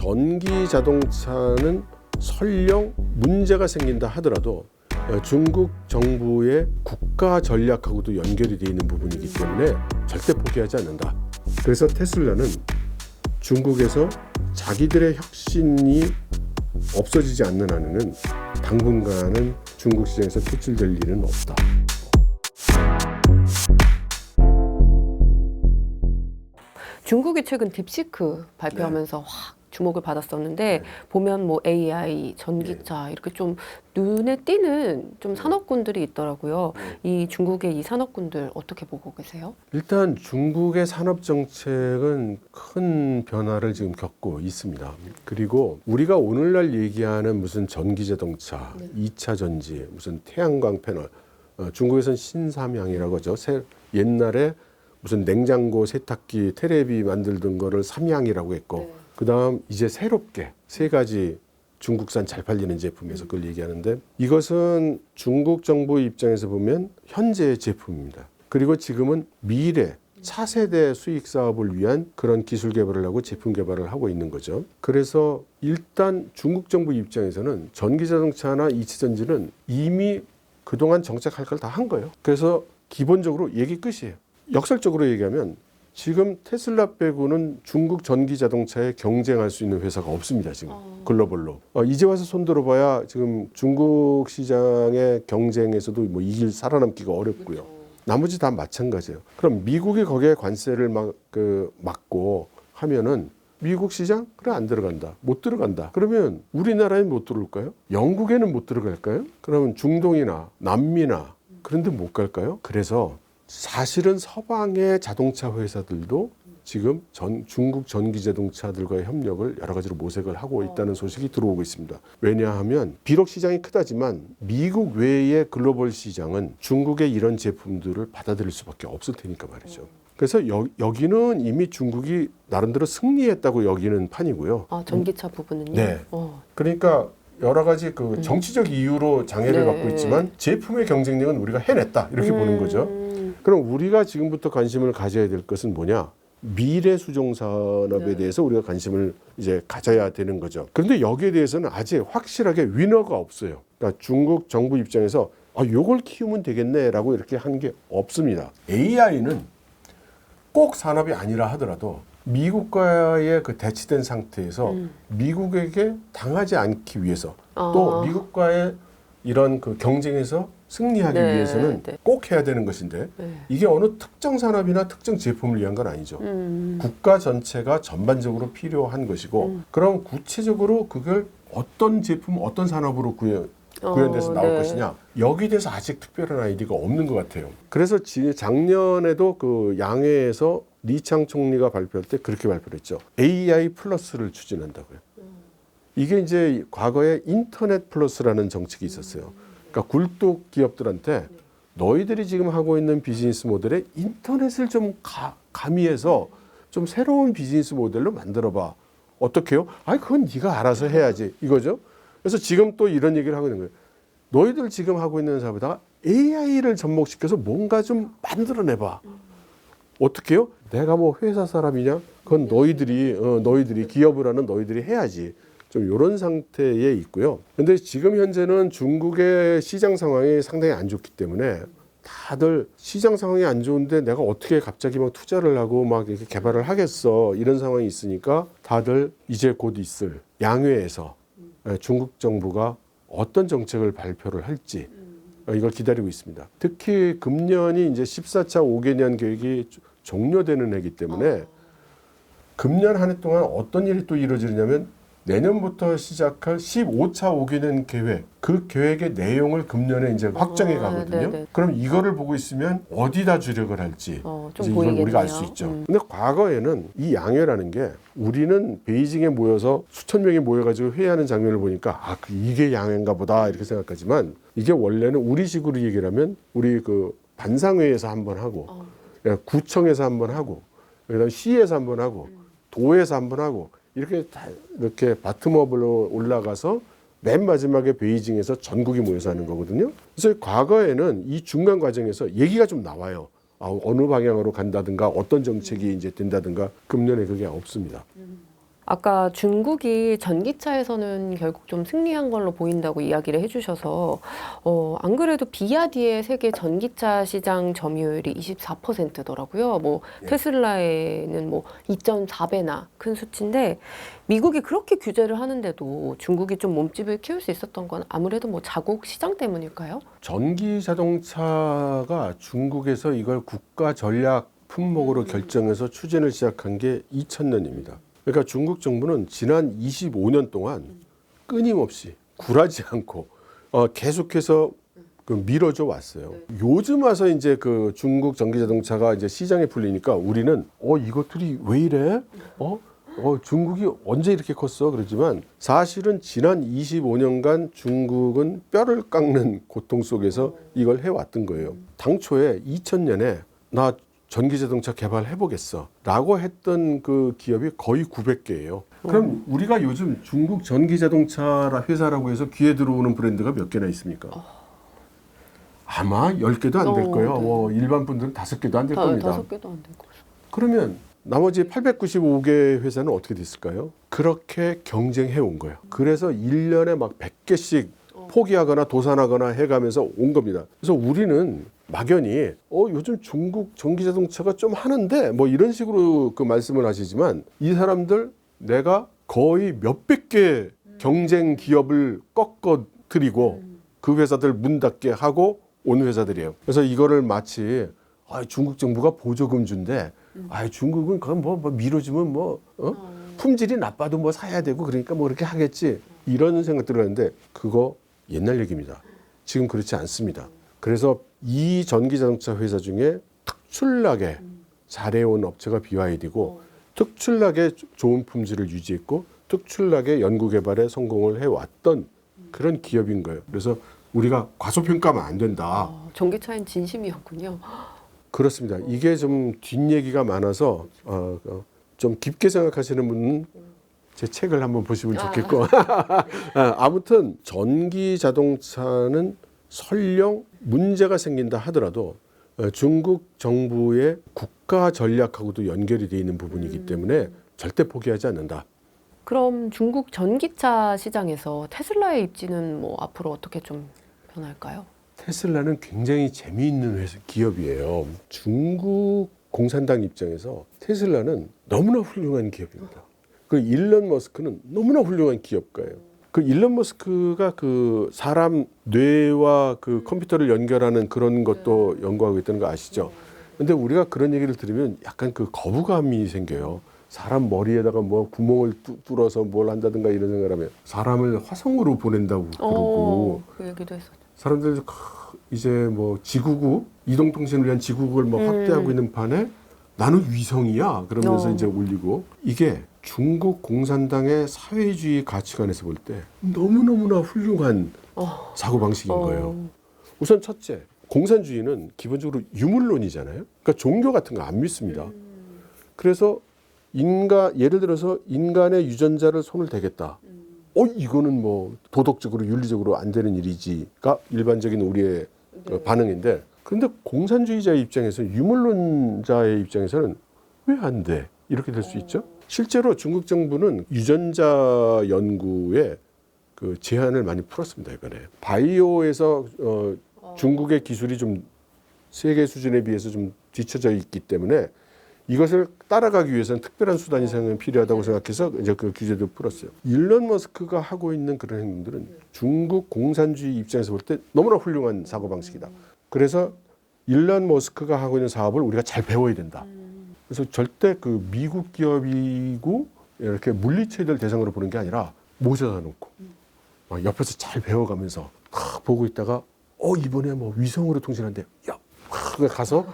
전기 자동차는 설령 문제가 생긴다 하더라도 중국 정부의 국가 전략하고도 연결이 되어 있는 부분이기 때문에 절대 포기하지 않는다. 그래서 테슬라는 중국에서 자기들의 혁신이 없어지지 않는 한에는 당분간은 중국 시장에서 퇴출될 일은 없다. 중국이 최근 딥시크 발표하면서 확 주목을 받았었는데 보면 뭐 AI, 전기차 이렇게 좀 눈에 띄는 좀 산업군들이 있더라고요. 이 중국의 이 산업군들 어떻게 보고 계세요? 일단 중국의 산업 정책은 큰 변화를 지금 겪고 있습니다. 그리고 우리가 오늘날 얘기하는 무슨 전기 자동차, 2차 전지, 무슨 태양광 패널, 중국에서는 신삼양이라고 하죠. 옛날에 무슨 냉장고, 세탁기, 테레비 만들던 거를 삼양이라고 했고, 그 다음 이제 새롭게 세 가지 중국산 잘 팔리는 제품에서 그걸 얘기하는데, 이것은 중국 정부 입장에서 보면 현재의 제품입니다. 그리고 지금은 미래 차세대 수익 사업을 위한 그런 기술 개발을 하고 제품 개발을 하고 있는 거죠. 그래서 일단 중국 정부 입장에서는 전기 자동차나 2차 전지는 이미 그동안 정책할 걸 다 한 거예요. 그래서 기본적으로 얘기 끝이에요. 역설적으로 얘기하면 지금 테슬라 빼고는 중국 전기 자동차에 경쟁할 수 있는 회사가 없습니다. 지금 글로벌로. 이제 와서 손들어봐야 지금 중국 시장의 경쟁에서도 뭐 이길 살아남기가 어렵고요. 나머지 다 마찬가지예요. 그럼 미국이 거기에 관세를 막고 하면은 미국 시장? 그래 안 들어간다. 못 들어간다. 그러면 우리나라에 못 들어올까요? 영국에는 못 들어갈까요? 그러면 중동이나 남미나 그런 데 못 갈까요? 그래서 사실은 서방의 자동차 회사들도 지금 중국 전기 자동차들과의 협력을 여러 가지로 모색을 하고 있다는 소식이 들어오고 있습니다. 왜냐하면 비록 시장이 크다지만 미국 외의 글로벌 시장은 중국의 이런 제품들을 받아들일 수밖에 없을 테니까 말이죠. 그래서 여기는 이미 중국이 나름대로 승리했다고 여기는 판이고요. 전기차 부분은요? 네. 그러니까 여러 가지 그 정치적 이유로 장애를 받고 있지만 제품의 경쟁력은 우리가 해냈다 이렇게 보는 거죠. 그럼 우리가 지금부터 관심을 가져야 될 것은 뭐냐? 미래 수종 산업에 대해서 우리가 관심을 이제 가져야 되는 거죠. 그런데 여기에 대해서는 아직 확실하게 위너가 없어요. 그러니까 중국 정부 입장에서 요걸 키우면 되겠네라고 이렇게 한 게 없습니다. AI는 꼭 산업이 아니라 하더라도 미국과의 그 대치된 상태에서 미국에게 당하지 않기 위해서 또 미국과의 이런 그 경쟁에서 승리하기 위해서는 꼭 해야 되는 것인데 이게 어느 특정 산업이나 특정 제품을 위한 건 아니죠. 국가 전체가 전반적으로 필요한 것이고 그럼 구체적으로 그걸 어떤 제품, 어떤 산업으로 구현돼서 나올 것이냐 여기에 대해서 아직 특별한 아이디어가 없는 것 같아요. 그래서 작년에도 그 양회에서 리창 총리가 발표할 때 그렇게 발표를 했죠. AI 플러스를 추진한다고요. 이게 이제 과거에 인터넷 플러스라는 정책이 있었어요. 그러니까 굴뚝 기업들한테 너희들이 지금 하고 있는 비즈니스 모델에 인터넷을 좀 가미해서 좀 새로운 비즈니스 모델로 만들어봐. 어떻게요? 그건 네가 알아서 해야지 이거죠. 그래서 지금 또 이런 얘기를 하고 있는 거예요. 너희들 지금 하고 있는 사업에다가 AI를 접목시켜서 뭔가 좀 만들어내봐. 어떻게요? 내가 뭐 회사 사람이냐? 그건 너희들이 기업을 하는 너희들이 해야지. 좀 이런 상태에 있고요. 근데 지금 현재는 중국의 시장 상황이 상당히 안 좋기 때문에 다들 시장 상황이 안 좋은데 내가 어떻게 갑자기 막 투자를 하고 막 이렇게 개발을 하겠어. 이런 상황이 있으니까 다들 이제 곧 있을 양회에서 중국 정부가 어떤 정책을 발표를 할지 이걸 기다리고 있습니다. 특히 금년이 이제 14차 5개년 계획이 종료되는 해이기 때문에 금년 한 해 동안 어떤 일이 또 이루어지냐면 내년부터 시작할 15차 5개년 계획, 그 계획의 내용을 금년에 이제 확정해 가거든요. 그럼 이거를 보고 있으면 어디다 주력을 할지 이제 이걸 우리가 알 수 있죠. 근데 과거에는 이 양회라는 게 우리는 베이징에 모여서 수천 명이 모여가지고 회의하는 장면을 보니까 이게 양회인가 보다 이렇게 생각하지만 이게 원래는 우리식으로 얘기를 하면 우리 그 반상회에서 한번 하고 구청에서 한번 하고 그다음에 시에서 한번 하고 도에서 한번 하고 이렇게 바텀업으로 올라가서 맨 마지막에 베이징에서 전국이 모여서 하는 거거든요. 그래서 과거에는 이 중간 과정에서 얘기가 좀 나와요. 어느 방향으로 간다든가 어떤 정책이 이제 된다든가 금년에 그게 없습니다. 아까 중국이 전기차에서는 결국 좀 승리한 걸로 보인다고 이야기를 해주셔서 안 그래도 비야디의 세계 전기차 시장 점유율이 24%더라고요. 뭐 테슬라에는 뭐 2.4배나 큰 수치인데 미국이 그렇게 규제를 하는데도 중국이 좀 몸집을 키울 수 있었던 건 아무래도 뭐 자국 시장 때문일까요? 전기 자동차가 중국에서 이걸 국가 전략 품목으로 결정해서 추진을 시작한 게 2000년입니다. 그러니까 중국 정부는 지난 25년 동안 끊임없이 굴하지 않고 계속해서 밀어줘 왔어요. 요즘 와서 이제 그 중국 전기 자동차가 이제 시장에 풀리니까 우리는 이것들이 왜 이래? 중국이 언제 이렇게 컸어? 그러지만 사실은 지난 25년간 중국은 뼈를 깎는 고통 속에서 이걸 해왔던 거예요. 당초에 2000년에 나 전기자동차 개발해보겠어 라고 했던 그 기업이 거의 900개예요. 그럼 우리가 요즘 중국 전기자동차 회사라고 해서 귀에 들어오는 브랜드가 몇 개나 있습니까? 아마 10개도 안 될 거예요. 네. 일반 분들은 5개도 안 될 겁니다. 5개도 안 될 거예요. 그러면 나머지 895개 회사는 어떻게 됐을까요? 그렇게 경쟁해 온 거예요. 그래서 1년에 막 100개씩 포기하거나 도산하거나 해가면서 온 겁니다. 그래서 우리는 막연히 요즘 중국 전기자동차가 좀 하는데 뭐 이런 식으로 그 말씀을 하시지만 이 사람들 내가 거의 몇백 개 경쟁 기업을 꺾어드리고 그 회사들 문 닫게 하고 온 회사들이에요. 그래서 이거를 마치 중국 정부가 보조금 준대. 중국은 그건 뭐 밀어주면 품질이 나빠도 뭐 사야 되고 그러니까 뭐 그렇게 하겠지. 이런 생각들을 하는데 그거 옛날 얘기입니다. 지금 그렇지 않습니다. 그래서 이 전기자동차 회사 중에 특출나게 잘해온 업체가 BYD고 특출나게 좋은 품질을 유지했고 특출나게 연구개발에 성공을 해왔던 그런 기업인 거예요. 그래서 우리가 과소평가하면 안 된다. 전기차엔 진심이었군요. 그렇습니다. 이게 좀 뒷얘기가 많아서 좀 깊게 생각하시는 분은 제 책을 한번 보시면 좋겠고 아무튼 전기 자동차는 설령 문제가 생긴다 하더라도 중국 정부의 국가 전략하고도 연결이 되어 있는 부분이기 때문에 절대 포기하지 않는다. 그럼 중국 전기차 시장에서 테슬라의 입지는 뭐 앞으로 어떻게 좀 변할까요? 테슬라는 굉장히 재미있는 기업이에요. 중국 공산당 입장에서 테슬라는 너무나 훌륭한 기업입니다. 그 일론 머스크는 너무나 훌륭한 기업가예요. 그 일론 머스크가 그 사람 뇌와 그 컴퓨터를 연결하는 그런 것도 연구하고 있다는 거 아시죠? 근데 우리가 그런 얘기를 들으면 약간 그 거부감이 생겨요. 사람 머리에다가 뭐 구멍을 뚫어서 뭘 한다든가 이런 생각을 하면 사람을 화성으로 보낸다고 그러고 그 얘기도 했었죠. 사람들이 이제 뭐 지구국 이동통신을 위한 지구국을 뭐 확대하고 있는 판에 나는 위성이야 그러면서 이제 올리고 이게 중국 공산당의 사회주의 가치관에서 볼 때 너무너무나 훌륭한 사고방식인 거예요. 우선 첫째, 공산주의는 기본적으로 유물론이잖아요. 그러니까 종교 같은 거 안 믿습니다. 그래서 예를 들어서 인간의 유전자를 손을 대겠다. 이거는 뭐 도덕적으로 윤리적으로 안 되는 일이지가 일반적인 우리의 그 반응인데 그런데 공산주의자의 입장에서 유물론자의 입장에서는 왜 안 돼? 이렇게 될 수 있죠. 실제로 중국 정부는 유전자 연구에 그 제한을 많이 풀었습니다. 이번에 바이오에서 중국의 기술이 좀 세계 수준에 비해서 좀 뒤처져 있기 때문에 이것을 따라가기 위해서는 특별한 수단이 필요하다고 생각해서 이제 그 규제도 풀었어요. 일론 머스크가 하고 있는 그런 행동들은 중국 공산주의 입장에서 볼 때 너무나 훌륭한 사고방식이다. 그래서 일론 머스크가 하고 있는 사업을 우리가 잘 배워야 된다. 그래서 절대 그 미국 기업이고 이렇게 물리체들 대상으로 보는 게 아니라 모셔다 놓고 막 옆에서 잘 배워가면서 보고 있다가 이번에 뭐 위성으로 통신한대. 야, 가서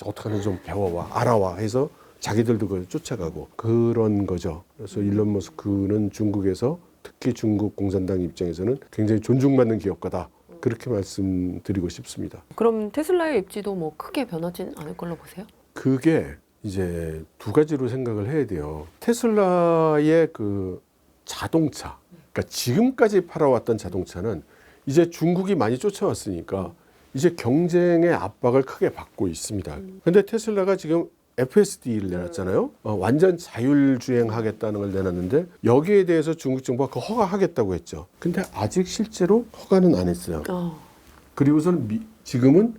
어떻게 하는지 좀 배워와 알아와 해서 자기들도 그걸 쫓아가고 그런 거죠. 그래서 일론 머스크는 중국에서 특히 중국 공산당 입장에서는 굉장히 존중받는 기업가다. 그렇게 말씀드리고 싶습니다. 그럼 테슬라의 입지도 뭐 크게 변하진 않을 걸로 보세요? 그게 이제 두 가지로 생각을 해야 돼요. 테슬라의 그 자동차, 그러니까 지금까지 팔아왔던 자동차는 이제 중국이 많이 쫓아왔으니까 이제 경쟁의 압박을 크게 받고 있습니다. 근데 테슬라가 지금 FSD를 내놨잖아요. 완전 자율주행하겠다는 걸 내놨는데 여기에 대해서 중국 정부가 그 허가하겠다고 했죠. 근데 아직 실제로 허가는 안 했어요. 그리고서는 지금은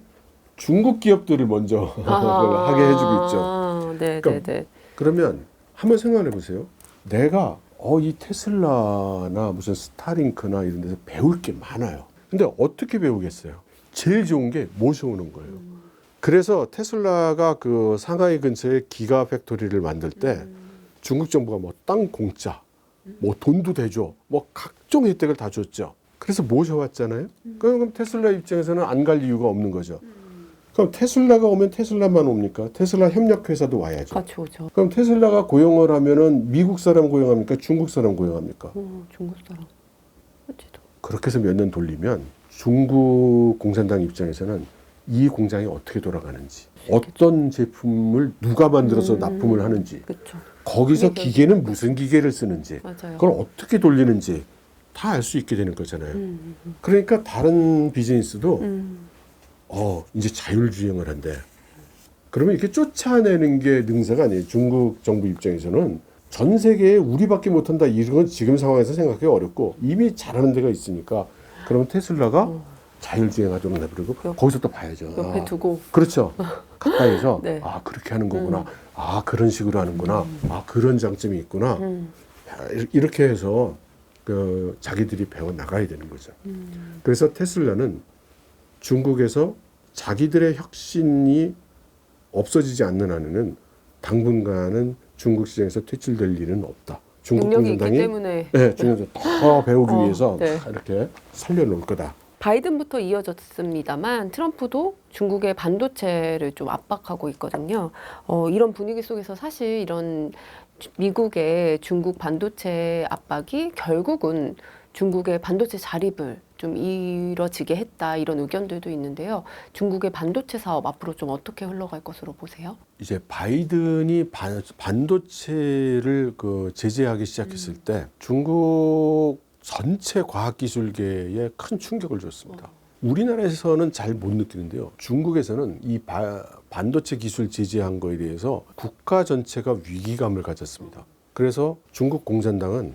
중국 기업들을 먼저 그걸 하게 해주고 있죠. 네, 그러니까 네, 네. 그러면 한번 생각해 보세요. 내가 이 테슬라나 무슨 스타링크나 이런 데서 배울 게 많아요. 근데 어떻게 배우겠어요? 제일 좋은 게 모셔오는 거예요. 그래서 테슬라가 그 상하이 근처에 기가 팩토리를 만들 때 중국 정부가 뭐 땅 공짜, 뭐 돈도 대줘, 뭐 각종 혜택을 다 줬죠. 그래서 모셔왔잖아요. 그럼 테슬라 입장에서는 안 갈 이유가 없는 거죠. 그럼 테슬라가 오면 테슬라만 옵니까? 테슬라 협력회사도 와야죠. 같이 오죠. 그럼 테슬라가 고용을 하면은 미국 사람 고용합니까? 중국 사람 고용합니까? 중국 사람. 어찌도. 그렇게 해서 몇 년 돌리면 중국 공산당 입장에서는 이 공장이 어떻게 돌아가는지, 어떤 제품을 누가 만들어서 납품을 하는지, 그렇죠. 거기서 기계는 무슨 기계를 쓰는지, 맞아요. 그걸 어떻게 돌리는지 다 알 수 있게 되는 거잖아요. 그러니까 다른 비즈니스도 이제 자율주행을 한대. 그러면 이렇게 쫓아내는 게 능사가 아니에요. 중국 정부 입장에서는 전 세계에 우리밖에 못한다 이런 건 지금 상황에서 생각하기 어렵고 이미 잘하는 데가 있으니까 그러면 테슬라가 자율주행하도록 내버리고 거기서 또 봐야죠. 옆에 두고. 그렇죠. 가까이서 네. 그렇게 하는 거구나. 그런 식으로 하는구나. 그런 장점이 있구나. 이렇게 해서 자기들이 배워 나가야 되는 거죠. 그래서 테슬라는 중국에서 자기들의 혁신이 없어지지 않는 한에는 당분간은 중국 시장에서 퇴출될 일은 없다. 중국 능력이 있기 공산당이 때문에. 중국에서 더 배우기 위해서 네. 이렇게 살려놓을 거다. 바이든부터 이어졌습니다만 트럼프도 중국의 반도체를 좀 압박하고 있거든요. 이런 분위기 속에서 사실 이런 미국의 중국 반도체 압박이 결국은 중국의 반도체 자립을 좀 이뤄지게 했다 이런 의견들도 있는데요. 중국의 반도체 사업 앞으로 좀 어떻게 흘러갈 것으로 보세요? 이제 바이든이 반도체를 제재하기 시작했을 때 중국 전체 과학기술계에 큰 충격을 줬습니다. 우리나라에서는 잘 못 느끼는데요. 중국에서는 이 반도체 기술 제재한 거에 대해서 국가 전체가 위기감을 가졌습니다. 그래서 중국 공산당은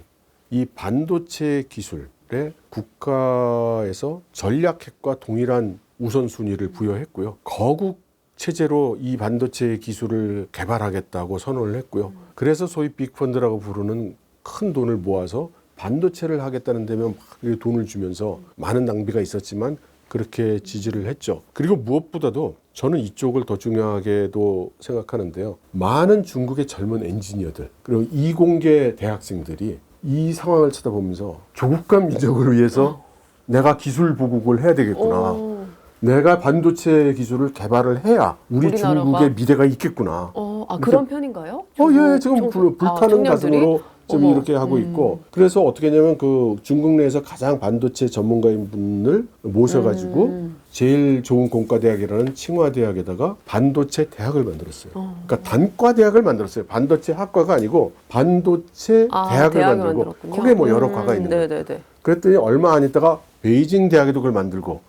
이 반도체 기술에 국가에서 전략핵과 동일한 우선순위를 부여했고요. 거국 체제로 이 반도체 기술을 개발하겠다고 선언을 했고요. 그래서 소위 빅펀드라고 부르는 큰 돈을 모아서 반도체를 하겠다는 데면 막 돈을 주면서 많은 낭비가 있었지만 그렇게 지지를 했죠. 그리고 무엇보다도 저는 이쪽을 더 중요하게도 생각하는데요. 많은 중국의 젊은 엔지니어들 그리고 이공계 대학생들이 이 상황을 쳐다보면서 조국과 민족을 위해서 내가 기술 보국을 해야 되겠구나. 내가 반도체 기술을 개발을 해야 우리 우리나라가? 중국의 미래가 있겠구나. 그런 편인가요? 예, 지금 불타는 청년들이? 가슴으로 좀 어머. 이렇게 하고 있고, 그래서 어떻게 하냐면 중국 내에서 가장 반도체 전문가인 분을 모셔가지고 제일 좋은 공과대학이라는 칭화대학에다가 반도체 대학을 만들었어요. 그러니까 단과대학을 만들었어요. 반도체 학과가 아니고 반도체 대학을 만들고 만들었군요. 거기에 뭐 여러 과가 있는 거예요. 네네네. 그랬더니 얼마 안 있다가 베이징 대학에도 그걸 만들고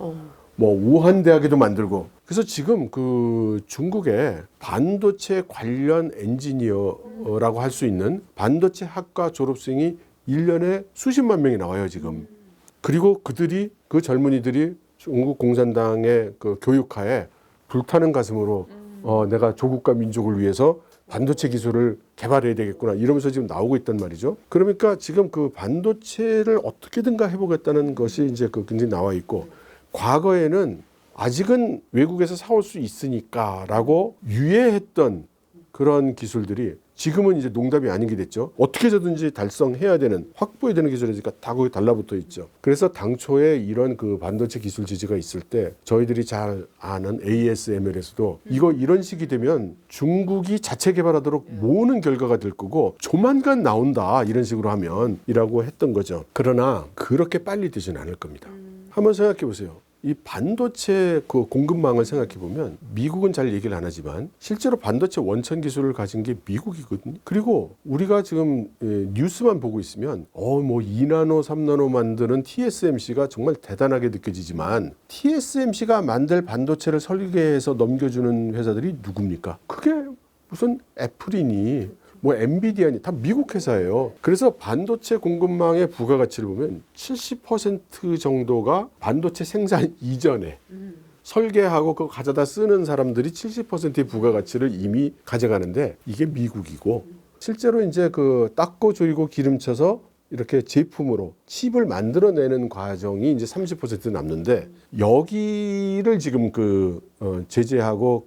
뭐 우한 대학에도 만들고 그래서 지금 중국의 반도체 관련 엔지니어라고 할 수 있는 반도체 학과 졸업생이 1년에 수십만 명이 나와요 지금. 그리고 그 젊은이들이 중국 공산당의 교육하에 불타는 가슴으로 내가 조국과 민족을 위해서 반도체 기술을 개발해야 되겠구나 이러면서 지금 나오고 있단 말이죠. 그러니까 지금 반도체를 어떻게든가 해보겠다는 것이 이제 굉장히 나와 있고 과거에는 아직은 외국에서 사올 수 있으니까라고 유예했던 그런 기술들이 지금은 이제 농담이 아닌 게 됐죠. 어떻게 해서든지 달성해야 되는 확보해야 되는 기술이니까 다 거기 달라붙어 있죠. 그래서 당초에 이런 반도체 기술 지지가 있을 때 저희들이 잘 아는 ASML에서도 이런 식이 되면 중국이 자체 개발하도록 모으는 결과가 될 거고 조만간 나온다 이런 식으로 하면 이라고 했던 거죠. 그러나 그렇게 빨리 되지는 않을 겁니다. 한번 생각해 보세요. 이 반도체 공급망을 생각해 보면 미국은 잘 얘기를 안 하지만 실제로 반도체 원천 기술을 가진 게 미국이거든요. 그리고 우리가 지금 뉴스만 보고 있으면 뭐 2나노, 3나노 만드는 TSMC가 정말 대단하게 느껴지지만 TSMC가 만들 반도체를 설계해서 넘겨주는 회사들이 누굽니까? 그게 무슨 애플이니 뭐 엔비디아니 다 미국 회사예요. 그래서 반도체 공급망의 부가가치를 보면 70% 정도가 반도체 생산 이전에 설계하고 그거 가져다 쓰는 사람들이 70%의 부가가치를 이미 가져가는데 이게 미국이고 실제로 이제 그 닦고 조이고 기름쳐서 이렇게 제품으로 칩을 만들어내는 과정이 이제 30% 남는데 여기를 지금 제재하고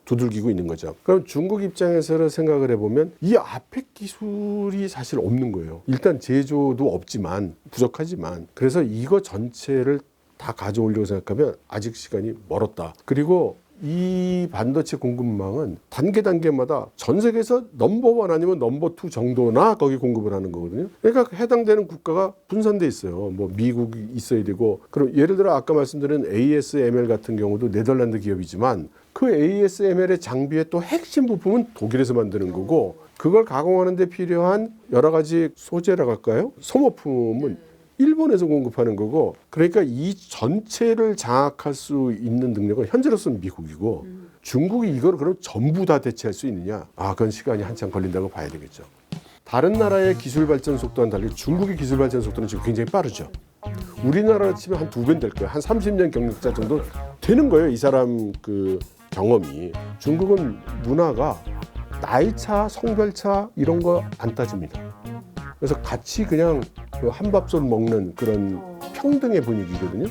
두들기고 있는 거죠. 그럼 중국 입장에서 생각을 해보면 이 앞에 기술이 사실 없는 거예요. 일단 제조도 없지만 부족하지만 그래서 이거 전체를 다 가져오려고 생각하면 아직 시간이 멀었다. 그리고 이 반도체 공급망은 단계마다 전 세계에서 넘버1 아니면 넘버2 정도나 거기 공급을 하는 거거든요. 그러니까 해당되는 국가가 분산돼 있어요. 뭐 미국이 있어야 되고 그럼 예를 들어 아까 말씀드린 ASML 같은 경우도 네덜란드 기업이지만 그 ASML의 장비의 또 핵심 부품은 독일에서 만드는 거고 그걸 가공하는 데 필요한 여러 가지 소재라고 할까요? 소모품은 일본에서 공급하는 거고 그러니까 이 전체를 장악할 수 있는 능력은 현재로서는 미국이고 중국이 이걸 그럼 전부 다 대체할 수 있느냐? 그건 시간이 한참 걸린다고 봐야 되겠죠. 다른 나라의 기술 발전 속도와는 달리 중국의 기술 발전 속도는 지금 굉장히 빠르죠. 우리나라로 치면 한 2배는 될 거예요. 한 30년 경력자 정도 되는 거예요. 이 사람 경험이. 중국은 문화가 나이차, 성별차 이런 거 안 따집니다. 그래서 같이 그냥 한밥솥 먹는 그런 평등의 분위기거든요.